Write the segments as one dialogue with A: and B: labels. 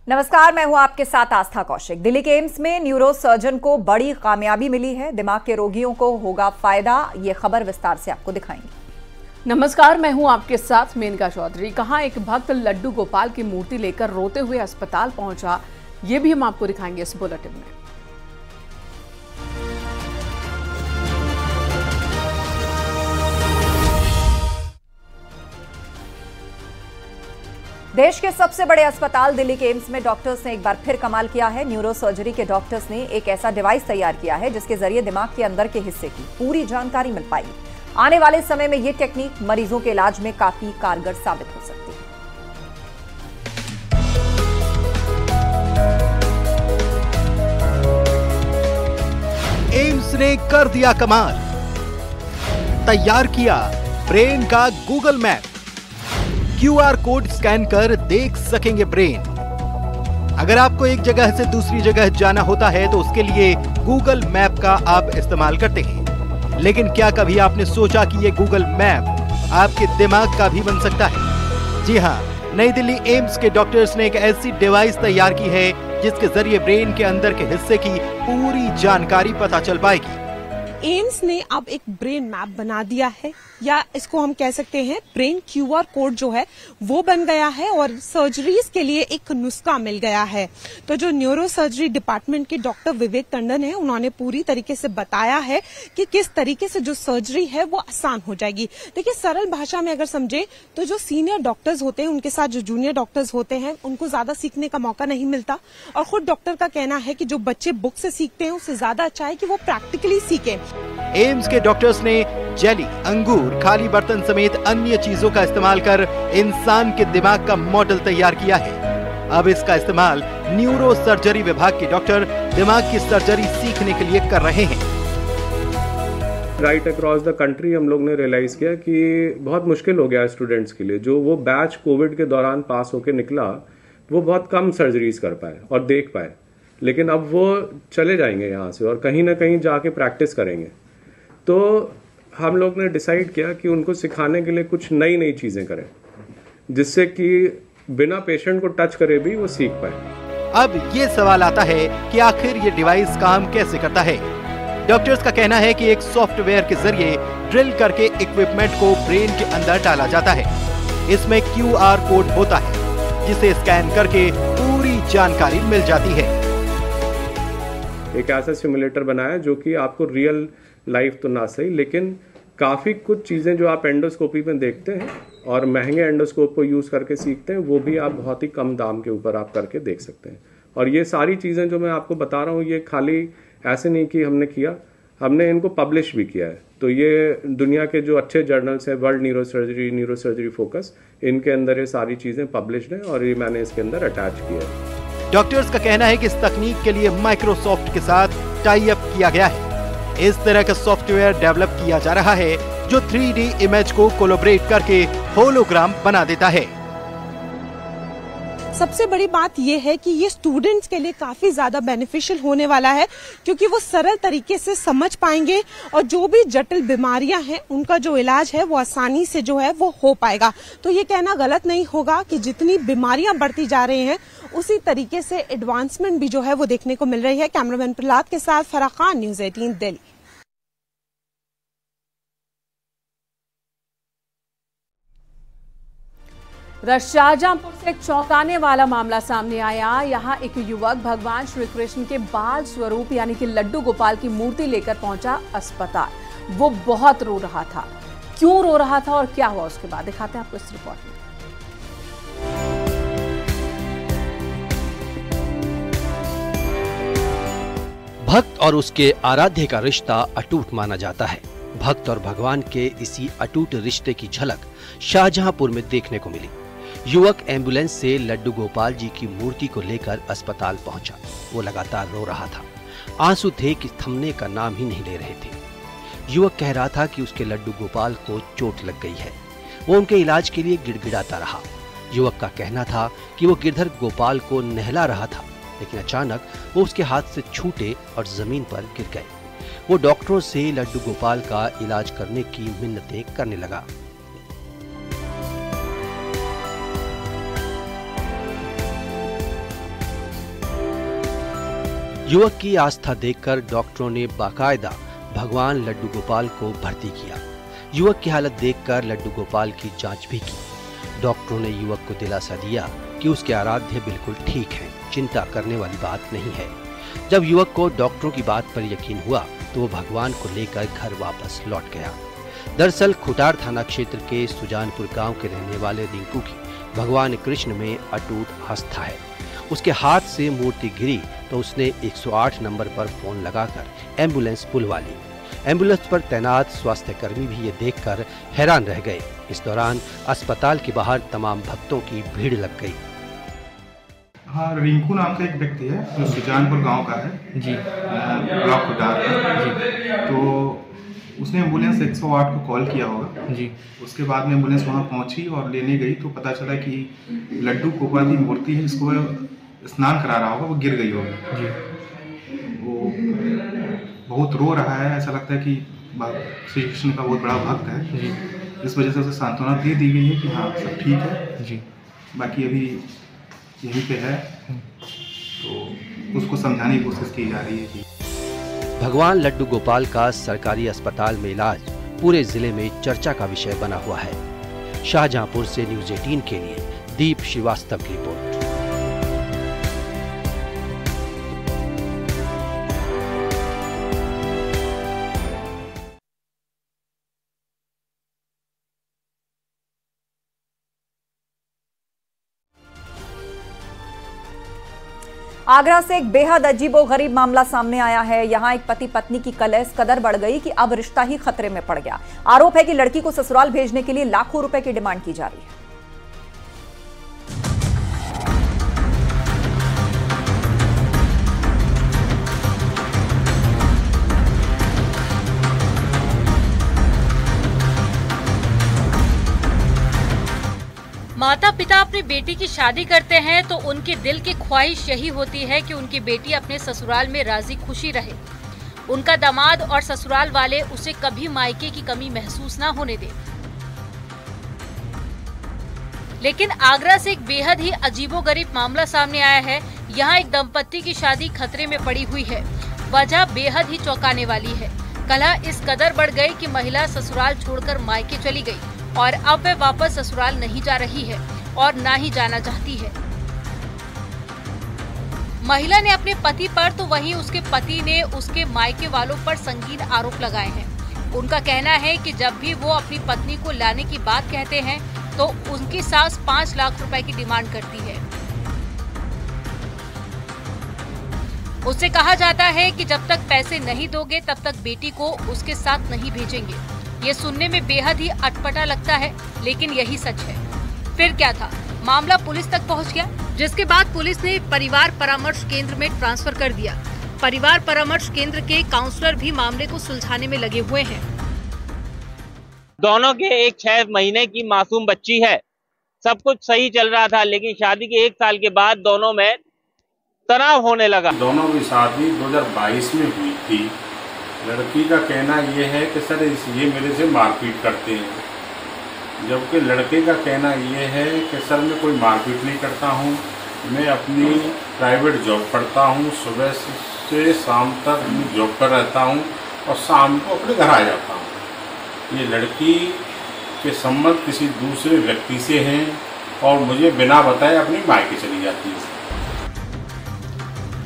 A: नमस्कार, मैं हूं आपके साथ आस्था कौशिक। दिल्ली के एम्स में न्यूरो सर्जन को बड़ी कामयाबी मिली है। दिमाग के रोगियों को होगा फायदा, ये खबर विस्तार से आपको दिखाएंगे।
B: नमस्कार, मैं हूं आपके साथ मेनका चौधरी। कहां एक भक्त लड्डू गोपाल की मूर्ति लेकर रोते हुए अस्पताल पहुंचा, ये भी हम आपको दिखाएंगे इस बुलेटिन में।
A: देश के सबसे बड़े अस्पताल दिल्ली के एम्स में डॉक्टर्स ने एक बार फिर कमाल किया है। न्यूरो सर्जरी के डॉक्टर्स ने एक ऐसा डिवाइस तैयार किया है जिसके जरिए दिमाग के अंदर के हिस्से की पूरी जानकारी मिल पाएगी। आने वाले समय में यह टेक्निक मरीजों के इलाज में काफी कारगर साबित हो सकती
C: है। एम्स ने कर दिया कमाल, तैयार किया ब्रेन का Google map. QR code scan कर देख सकेंगे ब्रेन। अगर आपको एक जगह से दूसरी जगह जाना होता है तो उसके लिए गूगल मैप का आप इस्तेमाल करते हैं, लेकिन क्या कभी आपने सोचा कि ये गूगल मैप आपके दिमाग का भी बन सकता है? जी हाँ, नई दिल्ली एम्स के डॉक्टर्स ने एक ऐसी डिवाइस तैयार की है जिसके जरिए ब्रेन के अंदर के हिस्से की पूरी जानकारी पता चल पाएगी।
D: एम्स ने अब एक ब्रेन मैप बना दिया है, या इसको हम कह सकते हैं ब्रेन क्यूआर कोड जो है वो बन गया है और सर्जरीज के लिए एक नुस्खा मिल गया है। तो जो न्यूरो सर्जरी डिपार्टमेंट के डॉक्टर विवेक टंडन है, उन्होंने पूरी तरीके से बताया है कि किस तरीके से जो सर्जरी है वो आसान हो जाएगी। देखिए, सरल भाषा में अगर समझे तो जो सीनियर डॉक्टर्स होते हैं उनके साथ जो जूनियर डॉक्टर्स होते हैं उनको ज्यादा सीखने का मौका नहीं मिलता, और खुद डॉक्टर का कहना है कि जो बच्चे बुक से सीखते हैं उससे ज्यादा अच्छा है कि वो प्रैक्टिकली सीखें।
C: एम्स के डॉक्टर्स ने जेली, अंगूर, खाली बर्तन समेत अन्य चीजों का इस्तेमाल कर इंसान के दिमाग का मॉडल तैयार किया है। अब इसका इस्तेमाल न्यूरो सर्जरी विभाग के डॉक्टर दिमाग की सर्जरी सीखने के लिए कर रहे हैं।
E: राइट अक्रॉस द कंट्री हम लोग ने रियलाइज किया कि बहुत मुश्किल हो गया स्टूडेंट्स के लिए। जो वो बैच कोविड के दौरान पास होके निकला, वो बहुत कम सर्जरीज कर पाए और देख पाए, लेकिन अब वो चले जाएंगे यहाँ से और कहीं ना कहीं जाके प्रैक्टिस करेंगे। तो हम लोग ने डिसाइड किया कि उनको सिखाने के लिए कुछ नई नई चीजें करें जिससे कि बिना पेशेंट को टच करे भी वो सीख पाए।
C: अब ये सवाल आता है कि आखिर ये डिवाइस काम कैसे करता है। डॉक्टर्स का कहना है कि एक सॉफ्टवेयर के जरिए ड्रिल करके इक्विपमेंट को ब्रेन के अंदर डाला जाता है। इसमें क्यूआर कोड होता है जिसे स्कैन करके पूरी जानकारी मिल जाती है।
E: एक ऐसा सिमुलेटर बनाया जो कि आपको रियल लाइफ तो ना सही, लेकिन काफ़ी कुछ चीज़ें जो आप एंडोस्कोपी में देखते हैं और महंगे एंडोस्कोप को यूज़ करके सीखते हैं, वो भी आप बहुत ही कम दाम के ऊपर आप करके देख सकते हैं। और ये सारी चीज़ें जो मैं आपको बता रहा हूँ, ये खाली ऐसे नहीं कि हमने किया, हमने इनको पब्लिश भी किया है। तो ये दुनिया के जो अच्छे जर्नल्स हैं, वर्ल्ड न्यूरो सर्जरी फोकस, इनके अंदर ये सारी चीज़ें पब्लिश्ड हैं और ये मैंने इसके अंदर अटैच किया है।
C: डॉक्टर्स का कहना है कि इस तकनीक के लिए माइक्रोसॉफ्ट के साथ टाई अप किया गया है। इस तरह का सॉफ्टवेयर डेवलप किया जा रहा है जो 3D इमेज को कोलैबोरेट करके होलोग्राम बना देता है।
D: सबसे बड़ी बात यह है कि ये स्टूडेंट्स के लिए काफी ज्यादा बेनिफिशियल होने वाला है, क्योंकि वो सरल तरीके से समझ पाएंगे और जो भी जटिल बीमारियां हैं उनका जो इलाज है वो आसानी से जो है वो हो पाएगा। तो ये कहना गलत नहीं होगा कि जितनी बीमारियां बढ़ती जा रही हैं उसी तरीके से एडवांसमेंट भी जो है वो देखने को मिल रही है। कैमरामैन प्रहलाद के साथ फराह खान, न्यूज़ 18 दिल्ली।
B: शाहजहांपुर से एक चौंकाने वाला मामला सामने आया। यहाँ एक युवक भगवान श्री कृष्ण के बाल स्वरूप यानी कि लड्डू गोपाल की मूर्ति लेकर पहुंचा अस्पताल। वो बहुत रो रहा था। क्यों रो रहा था और क्या हुआ उसके बाद दिखाते हैं आपको इस रिपोर्ट में।
F: भक्त और उसके आराध्य का रिश्ता अटूट माना जाता है। भक्त और भगवान के इसी अटूट रिश्ते की झलक शाहजहांपुर में देखने को मिली। युवक एम्बुलेंस से लड्डू गोपाल जी की मूर्ति को लेकर अस्पताल पहुंचा। वो लगातार रो रहा था। आंसू थे कि थमने का नाम ही नहीं ले रहे थे। युवक कह रहा था कि उसके लड्डू गोपाल को चोट लग गई है। वो उनके इलाज के लिए गिड़गिड़ाता रहा। युवक का कहना था कि वो गिरधर गोपाल को नहला रहा था, लेकिन अचानक वो उसके हाथ से छूटे और जमीन पर गिर गए। वो डॉक्टरों से लड्डू गोपाल का इलाज करने की मिन्नतें करने लगा। युवक की आस्था देखकर डॉक्टरों ने बाकायदा भगवान लड्डू गोपाल को भर्ती किया। युवक की हालत देखकर लड्डू गोपाल की जांच भी की। डॉक्टरों ने युवक को दिलासा दिया कि उसके आराध्य बिल्कुल ठीक हैं, चिंता करने वाली बात नहीं है। जब युवक को डॉक्टरों की बात पर यकीन हुआ तो वो भगवान को लेकर घर वापस लौट गया। दरअसल खुटार थाना क्षेत्र के सुजानपुर गांव के रहने वाले रिंकू की भगवान कृष्ण में अटूट आस्था है। उसके हाथ से मूर्ति गिरी तो उसने 108 नंबर पर फोन लगाकर एम्बुलेंस बुलवा ली। एम्बुलेंस पर तैनात स्वास्थ्य कर्मी भी ये देखकर हैरान रह गए। इस दौरान अस्पताल के बाहर तमाम भक्तों की भीड़ लग गई।
G: हाँ, रिंकू नाम का एक व्यक्ति है जो सुजानपुर गांव का है जी, ब्लॉक खुटार का जी। तो उसने एम्बुलेंस 108 को कॉल किया होगा जी। उसके बाद में एम्बुलेंस वहां पहुंची और लेने गई तो पता चला कि लड्डू गोपाल की मूर्ति है, जिसको स्नान करा रहा होगा, वो गिर गई होगी जी। वो बहुत रो रहा है, ऐसा लगता है कि श्री कृष्ण का बहुत बड़ा भक्त है जी। इस वजह से उसे सांत्वना दे दी गई है कि हाँ सब ठीक है जी। बाकी अभी यहीं पे है तो उसको समझाने की कोशिश की जा रही है जी।
F: भगवान लड्डू गोपाल का सरकारी अस्पताल में इलाज पूरे जिले में चर्चा का विषय बना हुआ है। शाहजहांपुर से न्यूज़ 18 के लिए दीप श्रीवास्तव की रिपोर्ट।
A: आगरा से एक बेहद अजीबोगरीब मामला सामने आया है। यहां एक पति पत्नी की कलह इस कदर बढ़ गई कि अब रिश्ता ही खतरे में पड़ गया। आरोप है कि लड़की को ससुराल भेजने के लिए लाखों रुपए की डिमांड की जा रही है।
H: माता पिता अपनी बेटी की शादी करते हैं तो उनके दिल की ख्वाहिश यही होती है कि उनकी बेटी अपने ससुराल में राजी खुशी रहे। उनका दामाद और ससुराल वाले उसे कभी मायके की कमी महसूस ना होने दें। लेकिन आगरा से एक बेहद ही अजीबोगरीब मामला सामने आया है। यहाँ एक दंपत्ति की शादी खतरे में पड़ी हुई है। वजह बेहद ही चौंकाने वाली है। कलह इस कदर बढ़ गई कि महिला ससुराल छोड़कर मायके चली गई और अब वह वापस ससुराल नहीं जा रही है और ना ही जाना चाहती है। महिला ने अपने पति पर तो वहीं उसके पति ने उसके मायके वालों पर संगीन आरोप लगाए हैं। उनका कहना है कि जब भी वो अपनी पत्नी को लाने की बात कहते हैं तो उनकी सास 5 लाख रुपए की डिमांड करती है। उससे कहा जाता है कि जब तक पैसे नहीं दोगे तब तक बेटी को उसके साथ नहीं भेजेंगे। ये सुनने में बेहद ही अटपटा लगता है, लेकिन यही सच है। फिर क्या था, मामला पुलिस तक पहुंच गया, जिसके बाद पुलिस ने परिवार परामर्श केंद्र में ट्रांसफर कर दिया। परिवार परामर्श केंद्र के काउंसलर भी मामले को सुलझाने में लगे हुए हैं।
I: दोनों के एक 6 महीने की मासूम बच्ची है। सब कुछ सही चल रहा था, लेकिन शादी के 1 साल के बाद दोनों में तनाव होने लगा।
J: दोनों की शादी 2022 में हुई थी। लड़की का कहना यह है कि सर ये मेरे से मारपीट करते हैं, जबकि लड़के का कहना यह है कि सर मैं कोई मारपीट नहीं करता हूँ, मैं अपनी प्राइवेट जॉब करता हूँ, सुबह से शाम तक जॉब पर रहता हूँ और शाम को अपने घर आ जाता हूँ। ये लड़की के संबंध किसी दूसरे व्यक्ति से हैं और मुझे बिना बताए अपनी मायके चली जाती है।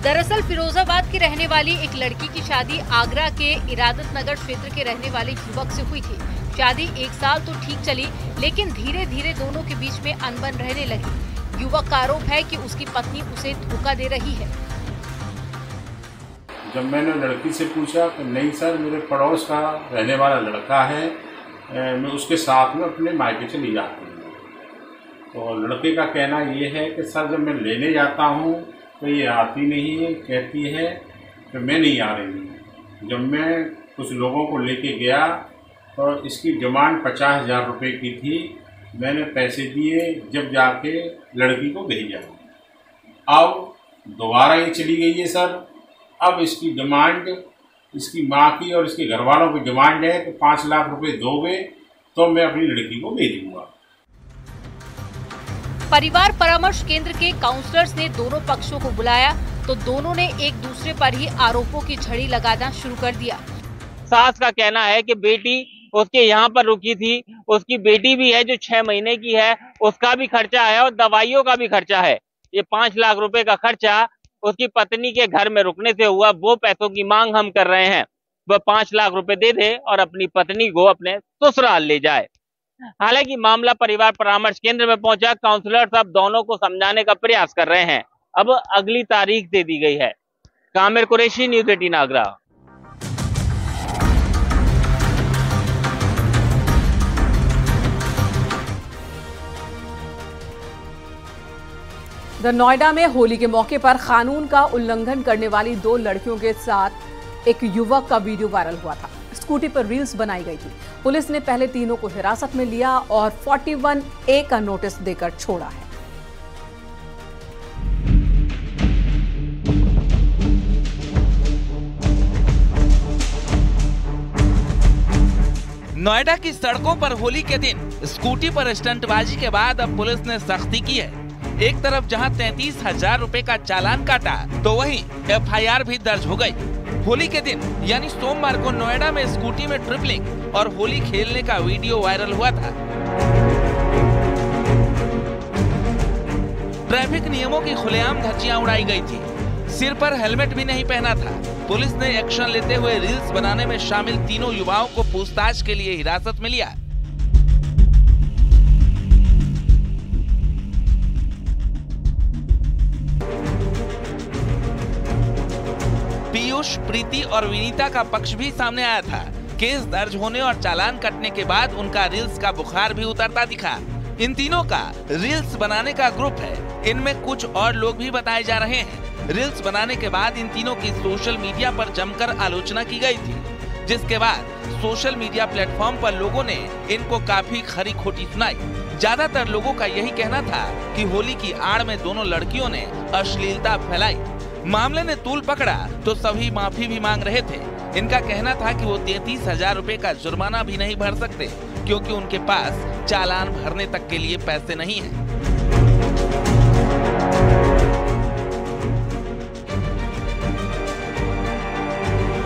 H: दरअसल फिरोजाबाद की रहने वाली एक लड़की की शादी आगरा के इरादत नगर क्षेत्र के रहने वाले युवक से हुई थी। शादी 1 साल तो ठीक चली, लेकिन धीरे धीरे दोनों के बीच में अनबन रहने लगी। युवक का आरोप है कि उसकी पत्नी उसे धोखा दे रही है।
J: जब मैंने लड़की से पूछा कि नहीं सर, मेरे पड़ोस का रहने वाला लड़का है, मैं उसके साथ में अपने मायके चली जाती हूँ। तो लड़के का कहना ये है कि सर जब मैं लेने जाता हूँ तो ये आती नहीं है, कहती है कि मैं नहीं आ रही। जब मैं कुछ लोगों को लेके गया तो इसकी डिमांड 50,000 रुपये की थी। मैंने पैसे दिए, जब जाके लड़की को भेजा। अब दोबारा ये चली गई है सर। अब इसकी डिमांड, इसकी माँ की और इसके घर वालों की डिमांड है कि 5 लाख रुपए दोगे तो मैं अपनी लड़की को भेजूंगा।
H: परिवार परामर्श केंद्र के काउंसलर्स ने दोनों पक्षों को बुलाया तो दोनों ने एक दूसरे पर ही आरोपों की झड़ी लगाना शुरू कर दिया।
I: सास का कहना है कि बेटी उसके यहाँ पर रुकी थी, उसकी बेटी भी है जो 6 महीने की है, उसका भी खर्चा है और दवाइयों का भी खर्चा है। ये 5 लाख रुपए का खर्चा उसकी पत्नी के घर में रुकने से हुआ। वो पैसों की मांग हम कर रहे हैं, वह 5 लाख रुपए दे दे और अपनी पत्नी को अपने ससुराल ले जाए। हालांकि मामला परिवार परामर्श केंद्र में पहुंचा। काउंसलर्स अब दोनों को समझाने का प्रयास कर रहे हैं। अब अगली तारीख दे दी गई है। कामिर कुरैशी, न्यूज़ 18 आगरा।
B: नोएडा में होली के मौके पर कानून का उल्लंघन करने वाली 2 लड़कियों के साथ एक युवक का वीडियो वायरल हुआ था। स्कूटी पर रील्स बनाई गई थी। पुलिस ने पहले तीनों को हिरासत में लिया और 41A का नोटिस देकर छोड़ा है।
K: नोएडा की सड़कों पर होली के दिन स्कूटी पर स्टंटबाजी के बाद अब पुलिस ने सख्ती की है। एक तरफ जहां 33,000 रुपए का चालान काटा तो वहीं FIR भी दर्ज हो गई। होली के दिन यानी सोमवार को नोएडा में स्कूटी में ट्रिपलिंग और होली खेलने का वीडियो वायरल हुआ था। ट्रैफिक नियमों की खुलेआम धज्जियां उड़ाई गई थी। सिर पर हेलमेट भी नहीं पहना था। पुलिस ने एक्शन लेते हुए रील्स बनाने में शामिल तीनों युवाओं को पूछताछ के लिए हिरासत में लिया। पीयूष, प्रीति और विनीता का पक्ष भी सामने आया था। केस दर्ज होने और चालान कटने के बाद उनका रील्स का बुखार भी उतरता दिखा। इन तीनों का रील्स बनाने का ग्रुप है। इनमें कुछ और लोग भी बताए जा रहे हैं। रील्स बनाने के बाद इन तीनों की सोशल मीडिया पर जमकर आलोचना की गई थी, जिसके बाद सोशल मीडिया प्लेटफॉर्म पर लोगों ने इनको काफी खरी खोटी सुनाई। ज्यादातर लोगों का यही कहना था कि होली की आड़ में दोनों लड़कियों ने अश्लीलता फैलाई। मामले ने तूल पकड़ा तो सभी माफी भी मांग रहे थे। इनका कहना था कि वो 33,000 रुपए का जुर्माना भी नहीं भर सकते क्योंकि उनके पास चालान भरने तक के लिए पैसे नहीं हैं।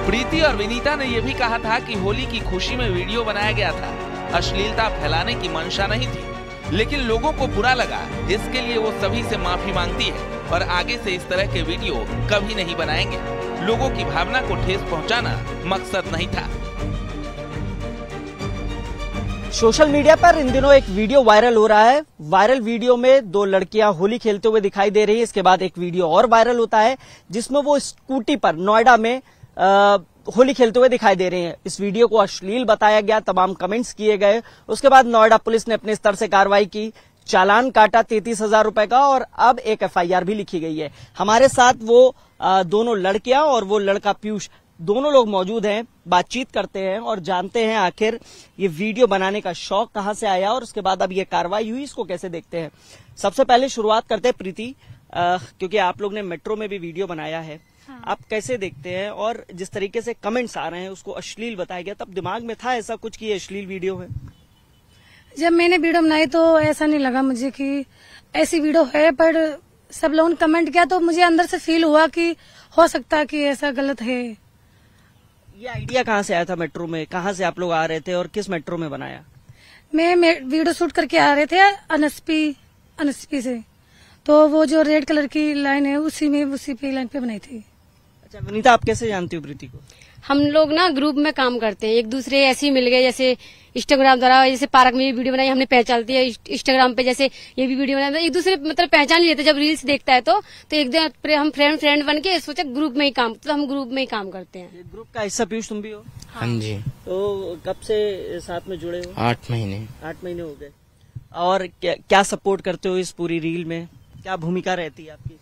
K: प्रीति और विनीता ने यह भी कहा था कि होली की खुशी में वीडियो बनाया गया था, अश्लीलता फैलाने की मंशा नहीं थी, लेकिन लोगों को बुरा लगा। इसके लिए वो सभी से माफी मांगती है और आगे से इस तरह के वीडियो कभी नहीं बनाएंगे। लोगों की भावना को ठेस पहुंचाना मकसद नहीं था।
L: सोशल मीडिया पर इन दिनों एक वीडियो वायरल हो रहा है। वायरल वीडियो में 2 लड़कियां होली खेलते हुए दिखाई दे रही है। इसके बाद एक वीडियो और वायरल होता है जिसमें वो स्कूटी पर नोएडा में होली खेलते हुए दिखाई दे रहे हैं। इस वीडियो को अश्लील बताया गया, तमाम कमेंट्स किए गए। उसके बाद नोएडा पुलिस ने अपने स्तर से कार्रवाई की, चालान काटा 33,000 रुपए का और अब एक FIR भी लिखी गई है। हमारे साथ वो दोनों लड़कियां और वो लड़का पीयूष, दोनों लोग मौजूद हैं। बातचीत करते हैं और जानते हैं आखिर ये वीडियो बनाने का शौक कहां से आया और उसके बाद अब ये कार्रवाई हुई, इसको कैसे देखते हैं। सबसे पहले शुरुआत करते हैं प्रीति, क्योंकि आप लोग ने मेट्रो में भी वीडियो बनाया है। हाँ। आप कैसे देखते हैं और जिस तरीके से कमेंट्स आ रहे हैं उसको अश्लील बताया गया, तब दिमाग में था ऐसा कुछ कि ये अश्लील वीडियो है?
M: जब मैंने वीडियो बनाई तो ऐसा नहीं लगा मुझे कि ऐसी वीडियो है, पर सब लोगों ने कमेंट किया तो मुझे अंदर से फील हुआ कि हो सकता है कि ऐसा गलत है।
L: ये आइडिया कहाँ से आया था? मेट्रो में कहाँ से आप लोग आ रहे थे और किस मेट्रो में बनाया?
M: मैं वीडियो शूट करके आ रहे थे अनस्पी से, तो वो जो रेड कलर की लाइन है उसी पे लाइन पे बनाई थी।
L: अच्छा विनीता, आप कैसे जानती हो प्रीति को?
N: हम लोग ना ग्रुप में काम करते हैं, एक दूसरे ऐसे ही मिल गए, जैसे इंस्टाग्राम द्वारा, जैसे पार्क में भी वीडियो बनाई हमने पहचानती है, इंस्टाग्राम पे जैसे ये भी वीडियो बनाया, एक दूसरे मतलब पहचान लेते। जब रील्स देखता है तो एक दिन हम फ्रेंड बन के सोचा ग्रुप में ही काम, तो हम ग्रुप में ही काम करते हैं।
L: ग्रुप का हिस्सा पीयूष तुम भी हो?
O: हाँ जी।
L: तो कब से साथ में जुड़े हो?
O: 8 महीने।
L: 8 महीने हो गए। और क्या सपोर्ट करते हो इस पूरी रील में? क्या भूमिका रहती है आपकी?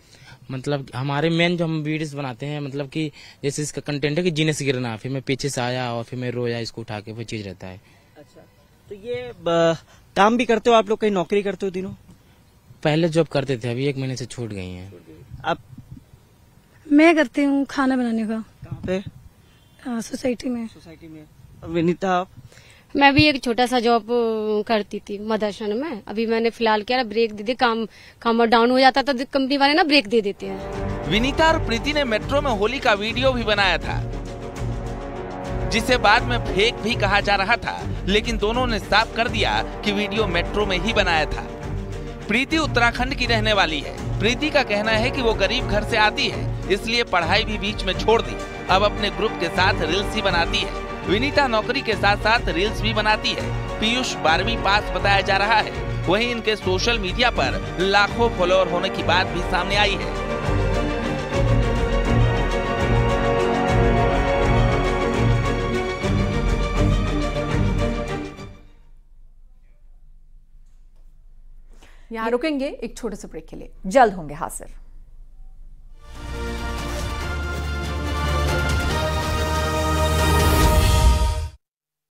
O: मतलब हमारे मेन जो हम वीडियोस बनाते हैं, मतलब कि जैसे इसका कंटेंट है कि जीने से गिरना, फिर मैं पीछे से आया और फिर मैं रोया, इसको उठा के वो चीज रहता है।
L: अच्छा, तो ये काम भी करते हो आप लोग? कहीं नौकरी करते हो तीनों?
O: पहले जॉब करते थे, अभी 1 महीने से छूट गई हैं।
L: आप?
M: मैं करती हूँ खाना बनाने का।
L: कहाँ पे?
M: सोसाइटी में।
L: सोसाइटी में। और विनीता आप?
N: मैं भी एक छोटा सा जॉब करती थी मदरसन में। अभी मैंने फिलहाल क्या ब्रेक दे दी, काम डाउन हो जाता तो कंपनी वाले ना ब्रेक दे देते हैं।
K: विनीता और प्रीति ने मेट्रो में होली का वीडियो भी बनाया था, जिसे बाद में फेक भी कहा जा रहा था, लेकिन दोनों ने साफ कर दिया कि वीडियो मेट्रो में ही बनाया था। प्रीति उत्तराखंड की रहने वाली है। प्रीति का कहना है कि वो गरीब घर से आती है, इसलिए पढ़ाई भी बीच में छोड़ दी। अब अपने ग्रुप के साथ रील्स ही बनाती है। विनीता नौकरी के साथ साथ रील्स भी बनाती है। पीयूष 12वीं पास बताया जा रहा है। वहीं इनके सोशल मीडिया पर लाखों फॉलोअर होने की बात भी सामने आई है।
A: यहाँ रुकेंगे एक छोटे से ब्रेक के लिए, जल्द होंगे हाजिर।